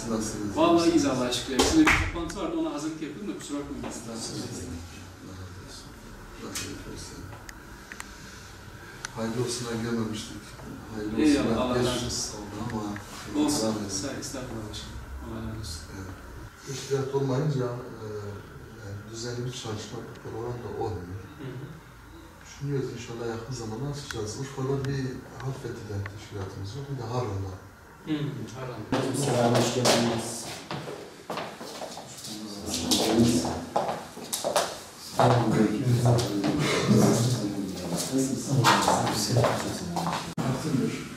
Siz nasılsınız? Vallahi iyiyiz Allah'a şükür. Şimdi bir toplantı vardı, ona hazırlık yapıyordum da kusura bakmayın. Hayırlı olsun'a gelmemiştik. Hayırlı Eyvallah, olsun'a Allah geç razı olsun. oldu ama Olsun, estağfurullah başkanım. Allah razı olsun. teşkilat olmayınca yani düzenli bir çalışma programı da olmuyor. Düşünüyoruz inşallah yakın zamanda açacağız. Urfa'da bir Halfeti'den teşkilatımız var, bir de Harun'da. Harun. Selam, hoş geldiniz. Nasılsınız?